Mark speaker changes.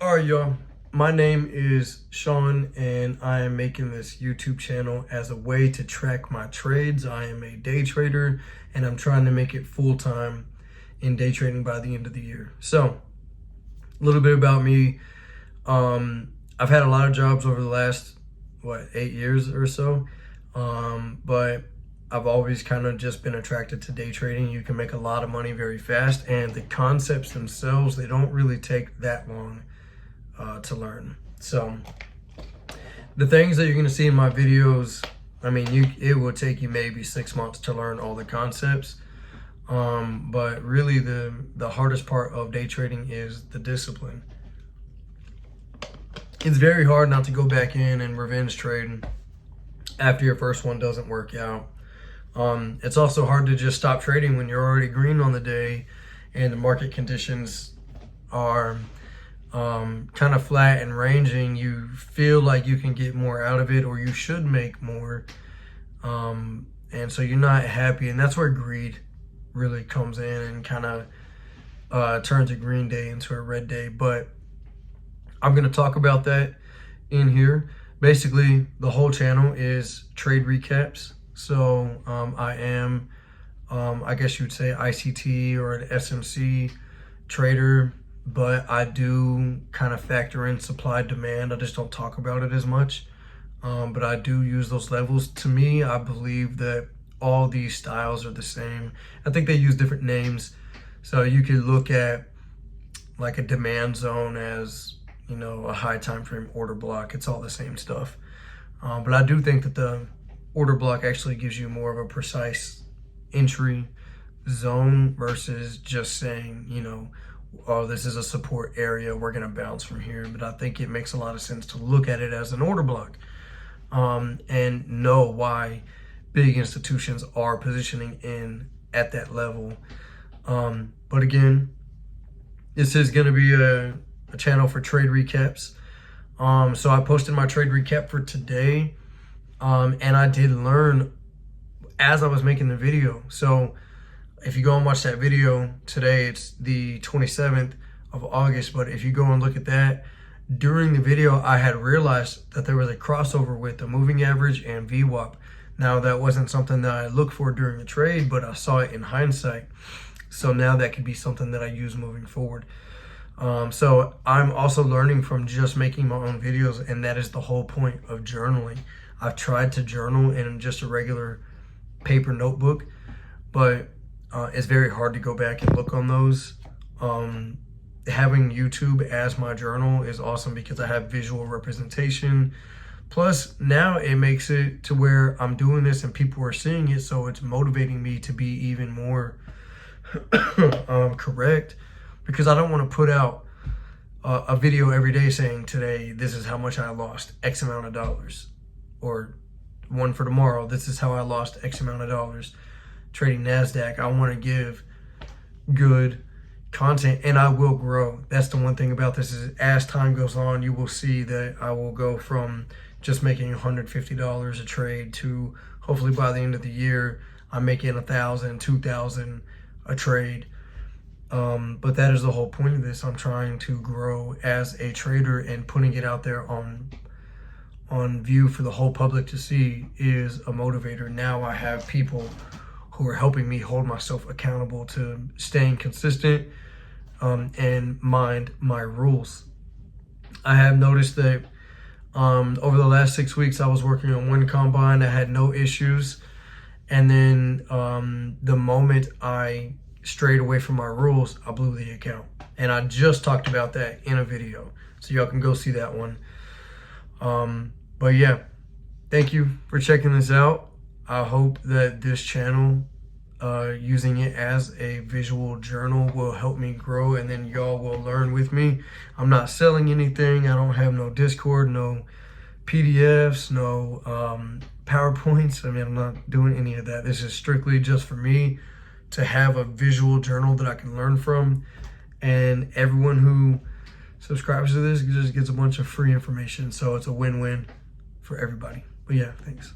Speaker 1: All right, y'all. My name is Sean, and I am making this YouTube channel as a way to track my trades. I am a day trader, and I'm trying to make it full-time in day trading by the end of the year. So, a little bit about me. I've had a lot of jobs over the last, 8 years or so, but I've always kind of just been attracted to day trading. You can make a lot of money very fast, and the concepts themselves, they don't really take that long to learn. So the things that you're going to see in my videos, it will take you maybe 6 months to learn all the concepts. But really the hardest part of day trading is the discipline. It's very hard not to go back in and revenge trade after your first one doesn't work out. It's also hard to just stop trading when you're already green on the day and the market conditions are kind of flat and ranging. You feel like you can get more out of it, or you should make more, and so you're not happy, and that's where greed really comes in and kind of turns a green day into a red day. But I'm going to talk about that in here. Basically, the whole channel is trade recaps. So I am, I guess you would say, ICT or an SMC trader, but I do kind of factor in supply demand. I just don't talk about it as much, but I do use those levels. To me, I believe that all these styles are the same. I think they use different names. So you could look at like a demand zone as, a high time frame order block. It's all the same stuff. But I do think that the order block actually gives you more of a precise entry zone versus just saying, oh, this is a support area, we're going to bounce from here. But I think it makes a lot of sense to look at it as an order block, and know why big institutions are positioning in at that level. But again, this is going to be a channel for trade recaps. So I posted my trade recap for today, and I did learn as I was making the video. So if you go and watch that video today, it's the 27th of August. But if you go and look at that, during the video, I had realized that there was a crossover with the moving average and VWAP. Now, that wasn't something that I looked for during the trade, but I saw it in hindsight. So now that could be something that I use moving forward. So I'm also learning from just making my own videos, and that is the whole point of journaling. I've tried to journal in just a regular paper notebook, but it's very hard to go back and look on those. Having YouTube as my journal is awesome because I have visual representation. Plus, now it makes it to where I'm doing this and people are seeing it, so it's motivating me to be even more correct, because I don't want to put out a video every day saying, today, this is how much I lost X amount of dollars. Or one for tomorrow, this is how I lost X amount of dollars trading NASDAQ. I want to give good content, and I will grow. That's the one thing about this, is as time goes on, you will see that I will go from just making $150 a trade to hopefully by the end of the year, I'm making $1,000, $2,000 a trade. But that is the whole point of this. I'm trying to grow as a trader, and putting it out there on view for the whole public to see is a motivator. Now I have people who are helping me hold myself accountable to staying consistent, and mind my rules. I have noticed that over the last 6 weeks, I was working on one combine. I had no issues. And then the moment I strayed away from my rules, I blew the account. And I just talked about that in a video, so y'all can go see that one. But yeah, thank you for checking this out. I hope that this channel, using it as a visual journal, will help me grow, and then y'all will learn with me. I'm not selling anything. I don't have no Discord, no PDFs, no PowerPoints. I'm not doing any of that. This is strictly just for me to have a visual journal that I can learn from, and everyone who subscribes to this just gets a bunch of free information. So it's a win-win for everybody. But yeah, thanks.